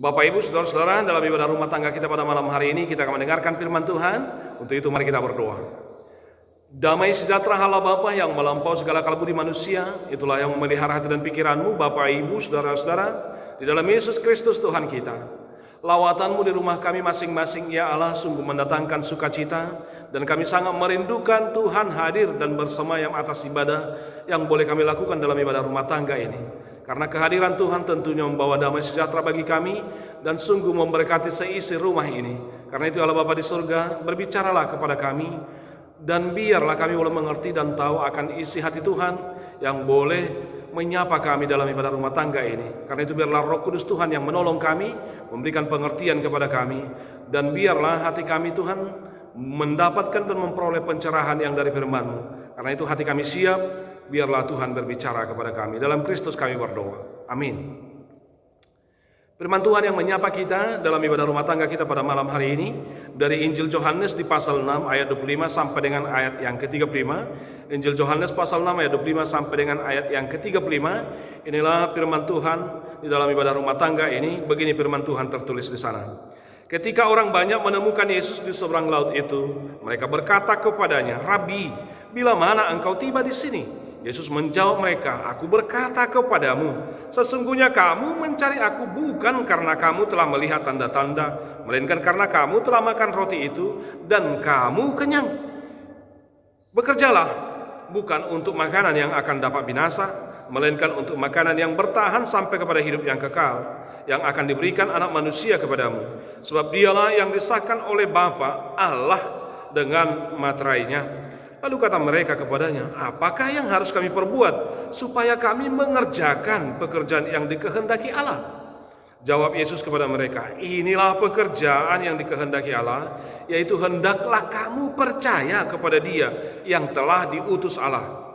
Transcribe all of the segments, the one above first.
Bapak Ibu, saudara-saudara, dalam ibadah rumah tangga kita pada malam hari ini kita akan mendengarkan firman Tuhan. Untuk itu mari kita berdoa. Damai sejahtera Allah Bapa yang melampaui segala akal budi manusia, itulah yang memelihara hati dan pikiranmu, Bapak Ibu, saudara-saudara, di dalam Yesus Kristus Tuhan kita. Lawatanmu di rumah kami masing-masing, ya Allah, sungguh mendatangkan sukacita, dan kami sangat merindukan Tuhan hadir dan bersemayam atas ibadah yang boleh kami lakukan dalam ibadah rumah tangga ini. Karena kehadiran Tuhan tentunya membawa damai sejahtera bagi kami dan sungguh memberkati seisi rumah ini. Karena itu Allah Bapa di surga, berbicaralah kepada kami dan biarlah kami boleh mengerti dan tahu akan isi hati Tuhan yang boleh menyapa kami dalam ibadah rumah tangga ini. Karena itu biarlah Roh Kudus Tuhan yang menolong kami, memberikan pengertian kepada kami, dan biarlah hati kami Tuhan mendapatkan dan memperoleh pencerahan yang dari firman-Mu. Karena itu hati kami siap, biarlah Tuhan berbicara kepada kami. Dalam Kristus kami berdoa. Amin. Firman Tuhan yang menyapa kita dalam ibadah rumah tangga kita pada malam hari ini dari Injil Yohanes di pasal 6 ayat 25 sampai dengan ayat yang ke-35. Injil Yohanes pasal 6 ayat 25 sampai dengan ayat yang ke-35. Inilah firman Tuhan di dalam ibadah rumah tangga ini. Begini firman Tuhan tertulis di sana. Ketika orang banyak menemukan Yesus di seberang laut itu, mereka berkata kepadanya, "Rabi, bila mana engkau tiba di sini?" Yesus menjawab mereka, "Aku berkata kepadamu, sesungguhnya kamu mencari aku bukan karena kamu telah melihat tanda-tanda, melainkan karena kamu telah makan roti itu dan kamu kenyang. Bekerjalah, bukan untuk makanan yang akan dapat binasa, melainkan untuk makanan yang bertahan sampai kepada hidup yang kekal, yang akan diberikan anak manusia kepadamu. Sebab dialah yang disahkan oleh Bapa Allah dengan materainya." Lalu kata mereka kepadanya, "Apakah yang harus kami perbuat supaya kami mengerjakan pekerjaan yang dikehendaki Allah?" Jawab Yesus kepada mereka, "Inilah pekerjaan yang dikehendaki Allah, yaitu hendaklah kamu percaya kepada Dia yang telah diutus Allah."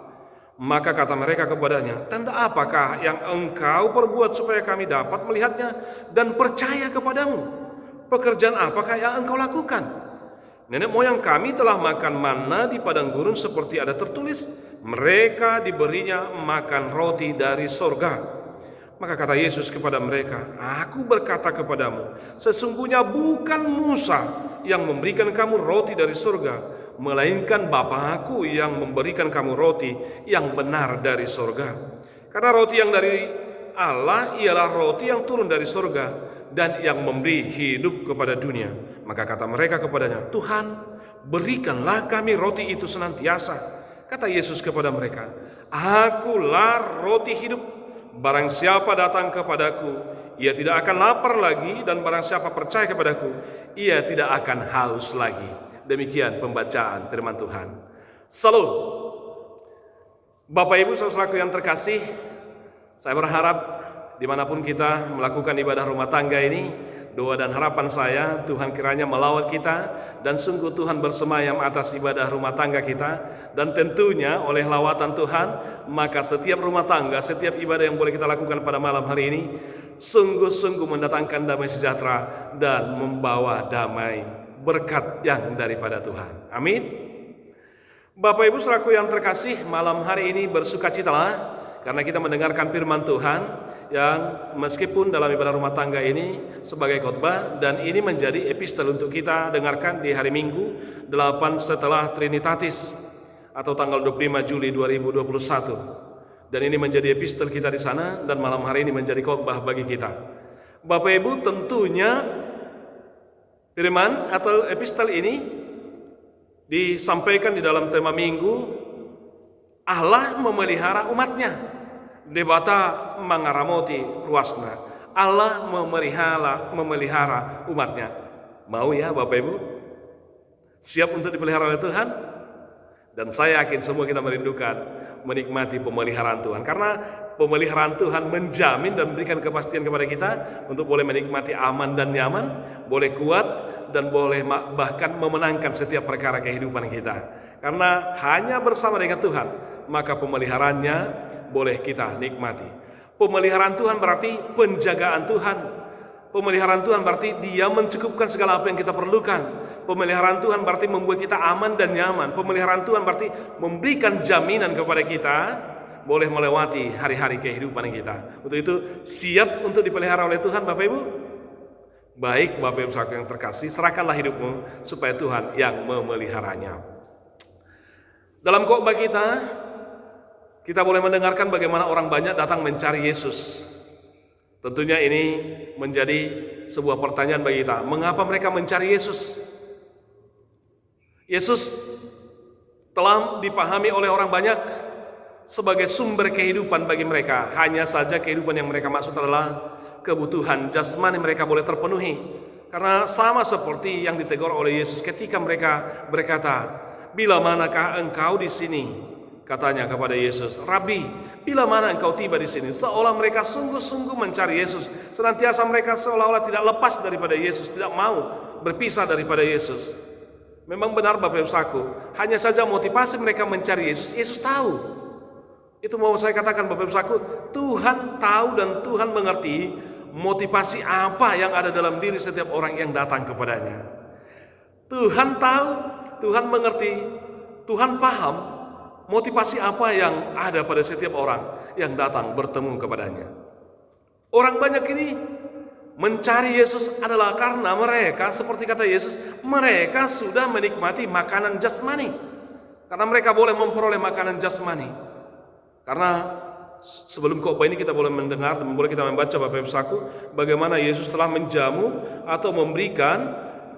Maka kata mereka kepadanya, "Tanda apakah yang engkau perbuat supaya kami dapat melihatnya dan percaya kepadamu? Pekerjaan apakah yang engkau lakukan? Nenek moyang kami telah makan manna di padang gurun seperti ada tertulis, mereka diberinya makan roti dari sorga." Maka kata Yesus kepada mereka, "Aku berkata kepadamu, sesungguhnya bukan Musa yang memberikan kamu roti dari sorga, melainkan Bapa-Ku yang memberikan kamu roti yang benar dari sorga. Karena roti yang dari Allah ialah roti yang turun dari sorga dan yang memberi hidup kepada dunia." Maka kata mereka kepadanya, "Tuhan, berikanlah kami roti itu senantiasa." Kata Yesus kepada mereka, "Akulah roti hidup. Barang siapa datang kepadaku, ia tidak akan lapar lagi, dan barang siapa percaya kepadaku, ia tidak akan haus lagi." Demikian pembacaan firman Tuhan. Salam. Bapak Ibu saudaraku yang terkasih, saya berharap dimanapun kita melakukan ibadah rumah tangga ini, doa dan harapan saya, Tuhan kiranya melawat kita dan sungguh Tuhan bersemayam atas ibadah rumah tangga kita. Dan tentunya oleh lawatan Tuhan, maka setiap rumah tangga, setiap ibadah yang boleh kita lakukan pada malam hari ini sungguh-sungguh mendatangkan damai sejahtera dan membawa damai berkat yang daripada Tuhan. Amin. Bapak Ibu saudaraku yang terkasih, malam hari ini bersukacitalah karena kita mendengarkan firman Tuhan yang meskipun dalam ibadah rumah tangga ini sebagai khotbah, dan ini menjadi epistel untuk kita dengarkan di hari Minggu 8 setelah Trinitatis atau tanggal 25 Juli 2021. Dan ini menjadi epistel kita di sana, dan malam hari ini menjadi khotbah bagi kita. Bapak Ibu, tentunya firman atau epistel ini disampaikan di dalam tema Minggu Allah memelihara umatnya. Debata mangaramoti ruasna. Allah memelihara umatnya. Mau ya Bapak Ibu? Siap untuk dipelihara oleh Tuhan? Dan saya yakin semua kita merindukan menikmati pemeliharaan Tuhan. Karena pemeliharaan Tuhan menjamin dan memberikan kepastian kepada kita untuk boleh menikmati aman dan nyaman, boleh kuat, dan boleh bahkan memenangkan setiap perkara kehidupan kita. Karena hanya bersama dengan Tuhan, maka pemeliharaannya boleh kita nikmati. Pemeliharaan Tuhan berarti penjagaan Tuhan. Pemeliharaan Tuhan berarti Dia mencukupkan segala apa yang kita perlukan. Pemeliharaan Tuhan berarti membuat kita aman dan nyaman. Pemeliharaan Tuhan berarti memberikan jaminan kepada kita boleh melewati hari-hari kehidupan kita. Untuk itu siap untuk dipelihara oleh Tuhan Bapak Ibu? Baik Bapak Ibu Saudara yang terkasih, serahkanlah hidupmu supaya Tuhan yang memeliharanya. Dalam khotbah kita boleh mendengarkan bagaimana orang banyak datang mencari Yesus. Tentunya ini menjadi sebuah pertanyaan bagi kita. Mengapa mereka mencari Yesus? Yesus telah dipahami oleh orang banyak sebagai sumber kehidupan bagi mereka. Hanya saja kehidupan yang mereka maksud adalah kebutuhan jasmani mereka boleh terpenuhi. Karena sama seperti yang ditegur oleh Yesus ketika mereka berkata, "Bila manakah engkau di sini?" Katanya kepada Yesus, "Rabi, bila mana engkau tiba di sini?" Seolah mereka sungguh-sungguh mencari Yesus. Senantiasa mereka seolah-olah tidak lepas daripada Yesus, tidak mau berpisah daripada Yesus. Memang benar Bapak Ibu Saudaraku, hanya saja motivasi mereka mencari Yesus, Yesus tahu. Itu mau saya katakan Bapak Ibu Saudaraku, Tuhan tahu dan Tuhan mengerti motivasi apa yang ada dalam diri setiap orang yang datang kepadanya. Tuhan tahu, Tuhan mengerti, Tuhan paham motivasi apa yang ada pada setiap orang yang datang bertemu kepadanya. Orang banyak ini mencari Yesus adalah karena mereka, seperti kata Yesus, mereka sudah menikmati makanan jasmani. Karena mereka boleh memperoleh makanan jasmani. Karena sebelum khotbah ini kita boleh mendengar dan boleh kita membaca Bapak Ibu Saudaraku bagaimana Yesus telah menjamu atau memberikan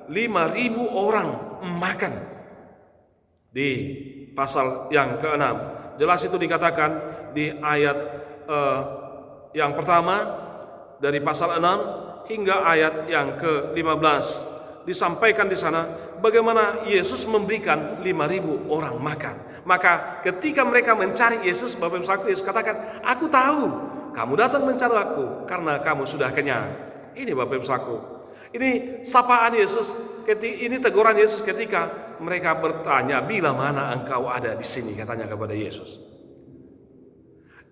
5.000 orang makan. Di pasal yang ke-6 jelas itu dikatakan di ayat yang pertama dari pasal 6 hingga ayat yang ke-15 disampaikan di sana bagaimana Yesus memberikan 5.000 orang makan. Maka ketika mereka mencari Yesus, Bapak Ibu Saudaraku, Yesus katakan, "Aku tahu kamu datang mencari aku karena kamu sudah kenyang." Ini Bapak Ibu Saudaraku, ini sapaan Yesus, ini teguran Yesus ketika mereka bertanya, "Bila mana engkau ada di sini?" katanya kepada Yesus.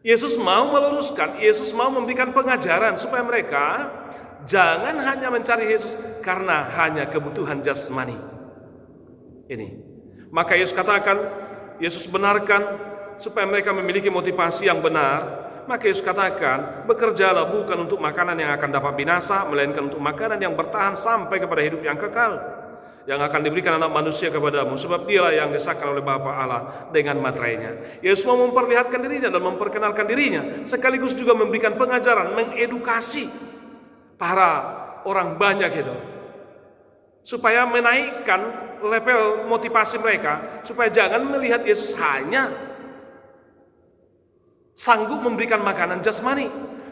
Yesus mau meluruskan, Yesus mau memberikan pengajaran supaya mereka jangan hanya mencari Yesus karena hanya kebutuhan jasmani. Ini. Maka Yesus katakan, Yesus benarkan supaya mereka memiliki motivasi yang benar. Maka Yesus katakan, "Bekerjalah bukan untuk makanan yang akan dapat binasa, melainkan untuk makanan yang bertahan sampai kepada hidup yang kekal, yang akan diberikan anak manusia kepadamu, sebab dialah yang disahkan oleh Bapa Allah dengan materainya." Yesus mau memperlihatkan dirinya dan memperkenalkan dirinya, sekaligus juga memberikan pengajaran, mengedukasi para orang banyak itu, supaya menaikkan level motivasi mereka, supaya jangan melihat Yesus hanya sanggup memberikan makanan jasmani,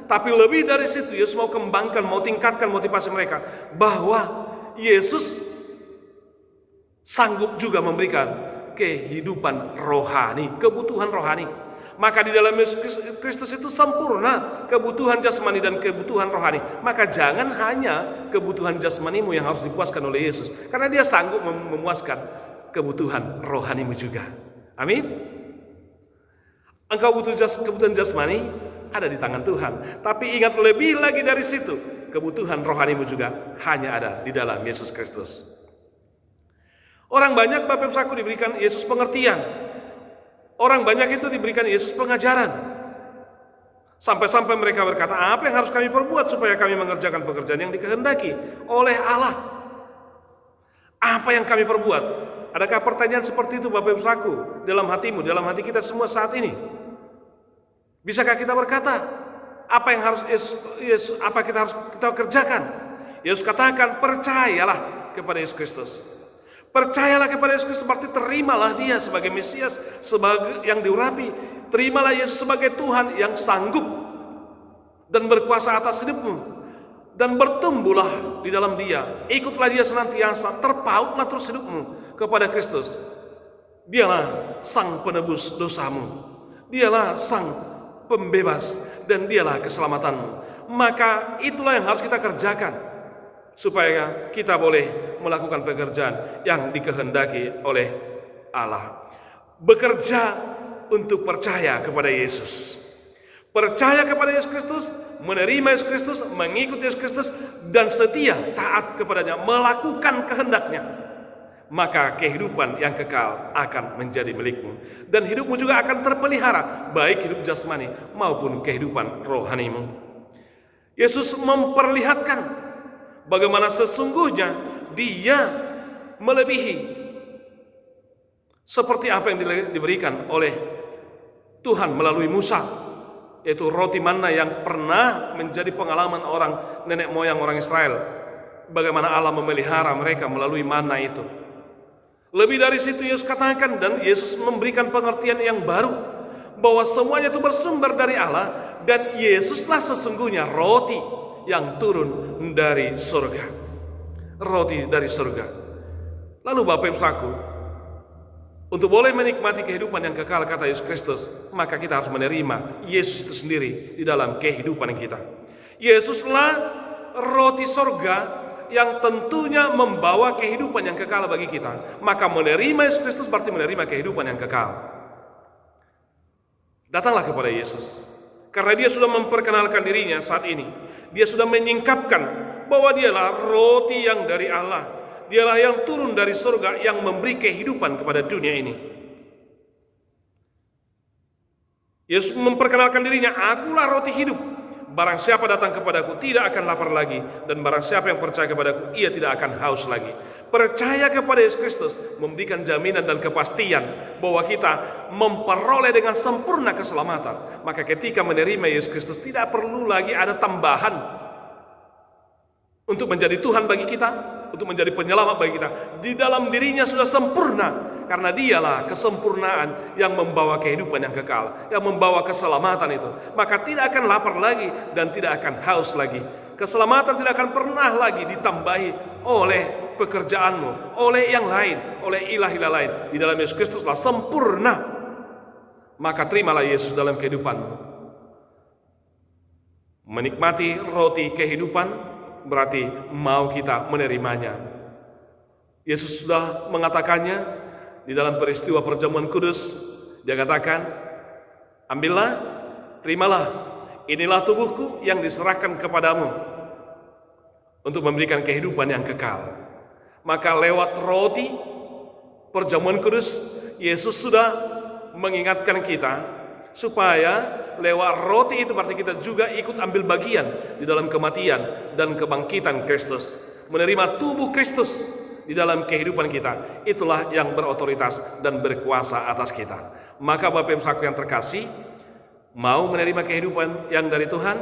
tapi lebih dari situ Yesus mau kembangkan, mau tingkatkan motivasi mereka bahwa Yesus sanggup juga memberikan kehidupan rohani, kebutuhan rohani. Maka di dalam Yesus Kristus itu sempurna kebutuhan jasmani dan kebutuhan rohani. Maka jangan hanya kebutuhan jasmanimu yang harus dipuaskan oleh Yesus, karena dia sanggup memuaskan kebutuhan rohanimu juga. Amin. Engkau butuh kebutuhan jasmani, ada di tangan Tuhan. Tapi ingat, lebih lagi dari situ, kebutuhan rohanimu juga hanya ada di dalam Yesus Kristus. Orang banyak Bapak Ibu Saudaraku diberikan Yesus pengertian. Orang banyak itu diberikan Yesus pengajaran. Sampai-sampai mereka berkata, "Apa yang harus kami perbuat supaya kami mengerjakan pekerjaan yang dikehendaki oleh Allah?" Apa yang kami perbuat? Adakah pertanyaan seperti itu Bapak Ibu Saudaraku dalam hatimu, dalam hati kita semua saat ini? Bisakah kita berkata, apa yang harus apa kita harus kita kerjakan? Yesus katakan, "Percayalah kepada Yesus Kristus." Percayalah kepada Yesus Kristus, berarti terimalah dia sebagai Mesias, sebagai yang diurapi. Terimalah Yesus sebagai Tuhan yang sanggup dan berkuasa atas hidupmu. Dan bertumbuhlah di dalam dia. Ikutlah dia senantiasa, terpautlah terus hidupmu kepada Kristus. Dialah sang penebus dosamu. Dialah sang pembebas dan dialah keselamatanmu. Maka itulah yang harus kita kerjakan supaya kita boleh melakukan pekerjaan yang dikehendaki oleh Allah. Bekerja untuk percaya kepada Yesus. Percaya kepada Yesus Kristus, menerima Yesus Kristus, mengikuti Yesus Kristus, dan setia taat kepadanya, melakukan kehendaknya. Maka kehidupan yang kekal akan menjadi milikmu. Dan hidupmu juga akan terpelihara, baik hidup jasmani maupun kehidupan rohanimu. Yesus memperlihatkan bagaimana sesungguhnya dia melebihi seperti apa yang diberikan oleh Tuhan melalui Musa, yaitu roti manna yang pernah menjadi pengalaman orang nenek moyang orang Israel, bagaimana Allah memelihara mereka melalui manna itu. Lebih dari situ Yesus katakan, dan Yesus memberikan pengertian yang baru, bahwa semuanya itu bersumber dari Allah, dan Yesuslah sesungguhnya roti yang turun dari surga. Roti dari surga. Lalu Bapak Ibu Saudaraku, untuk boleh menikmati kehidupan yang kekal, kata Yesus Kristus, maka kita harus menerima Yesus itu sendiri di dalam kehidupan kita. Yesuslah roti surga yang tentunya membawa kehidupan yang kekal bagi kita. Maka menerima Yesus Kristus berarti menerima kehidupan yang kekal. Datanglah kepada Yesus, karena dia sudah memperkenalkan dirinya saat ini. Dia sudah menyingkapkan bahwa dialah roti yang dari Allah. Dialah yang turun dari surga, yang memberi kehidupan kepada dunia ini. Yesus memperkenalkan dirinya, akulah roti hidup. Barang siapa datang kepadaku tidak akan lapar lagi, dan barang siapa yang percaya kepadaku, ia tidak akan haus lagi. Percaya kepada Yesus Kristus memberikan jaminan dan kepastian bahwa kita memperoleh dengan sempurna keselamatan. Maka ketika menerima Yesus Kristus, tidak perlu lagi ada tambahan untuk menjadi Tuhan bagi kita, untuk menjadi penyelamat bagi kita. Di dalam dirinya sudah sempurna, karena dialah kesempurnaan yang membawa kehidupan yang kekal, yang membawa keselamatan itu. Maka tidak akan lapar lagi dan tidak akan haus lagi. Keselamatan tidak akan pernah lagi ditambahi oleh pekerjaanmu, oleh yang lain, oleh ilah-ilah lain. Di dalam Yesus Kristuslah sempurna. Maka terimalah Yesus dalam kehidupanmu. Menikmati roti kehidupan berarti mau kita menerimanya. Yesus sudah mengatakannya di dalam peristiwa perjamuan kudus. Dia katakan, ambillah, terimalah, inilah tubuhku yang diserahkan kepadamu untuk memberikan kehidupan yang kekal. Maka lewat roti perjamuan kudus, Yesus sudah mengingatkan kita supaya lewat roti itu berarti kita juga ikut ambil bagian di dalam kematian dan kebangkitan Kristus. Menerima tubuh Kristus di dalam kehidupan kita. Itulah yang berotoritas dan berkuasa atas kita. Maka Bapak Ibu Saudara yang terkasih, mau menerima kehidupan yang dari Tuhan,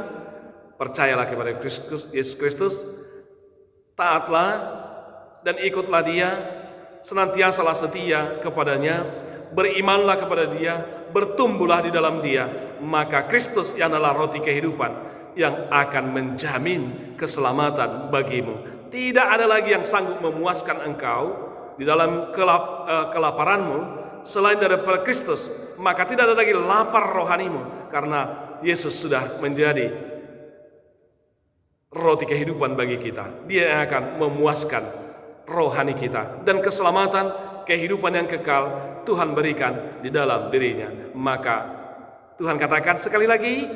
percayalah kepada Yesus Kristus, taatlah dan ikutlah Dia, senantiasalah setia kepadanya, berimanlah kepada Dia, bertumbuhlah di dalam Dia. Maka Kristus yang adalah roti kehidupan yang akan menjamin keselamatan bagimu. Tidak ada lagi yang sanggup memuaskan engkau di dalam kelaparanmu selain daripada Kristus. Maka tidak ada lagi lapar rohanimu, karena Yesus sudah menjadi roti kehidupan bagi kita. Dia yang akan memuaskan rohani kita, dan keselamatan, kehidupan yang kekal Tuhan berikan di dalam dirinya. Maka Tuhan katakan sekali lagi,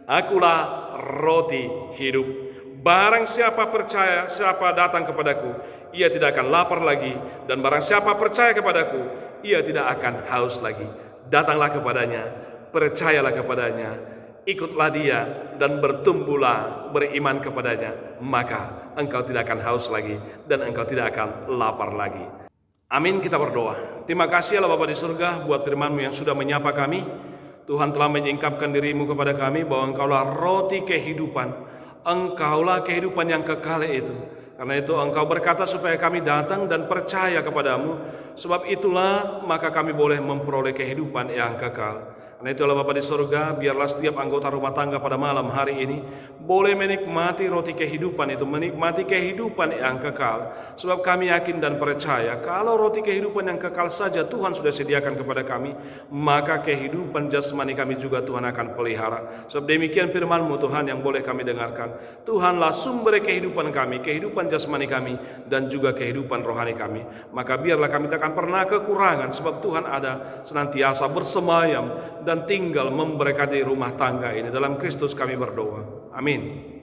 akulah roti hidup. Barang siapa percaya, siapa datang kepadaku, ia tidak akan lapar lagi, dan barang siapa percaya kepadaku, ia tidak akan haus lagi. Datanglah kepadanya, percayalah kepadanya, ikutlah Dia, dan bertumbuhlah beriman kepadanya. Maka engkau tidak akan haus lagi, dan engkau tidak akan lapar lagi. Amin, kita berdoa. Terima kasih Allah Bapa di surga buat firman-Mu yang sudah menyapa kami. Tuhan telah menyingkapkan diri-Mu kepada kami bahwa Engkaulah roti kehidupan. Engkaulah kehidupan yang kekal itu. Karena itu Engkau berkata supaya kami datang dan percaya kepadamu. Sebab itulah maka kami boleh memperoleh kehidupan yang kekal. Karena itu Allah Bapa di surga, biarlah setiap anggota rumah tangga pada malam hari ini boleh menikmati roti kehidupan itu, menikmati kehidupan yang kekal. Sebab kami yakin dan percaya kalau roti kehidupan yang kekal saja Tuhan sudah sediakan kepada kami, maka kehidupan jasmani kami juga Tuhan akan pelihara. Sebab demikian firman-Mu Tuhan yang boleh kami dengarkan. Tuhanlah sumber kehidupan kami, kehidupan jasmani kami, dan juga kehidupan rohani kami. Maka biarlah kami tak akan pernah kekurangan, sebab Tuhan ada senantiasa bersemayam dan tinggal memberkati rumah tangga ini. Dalam Kristus kami berdoa. Amin.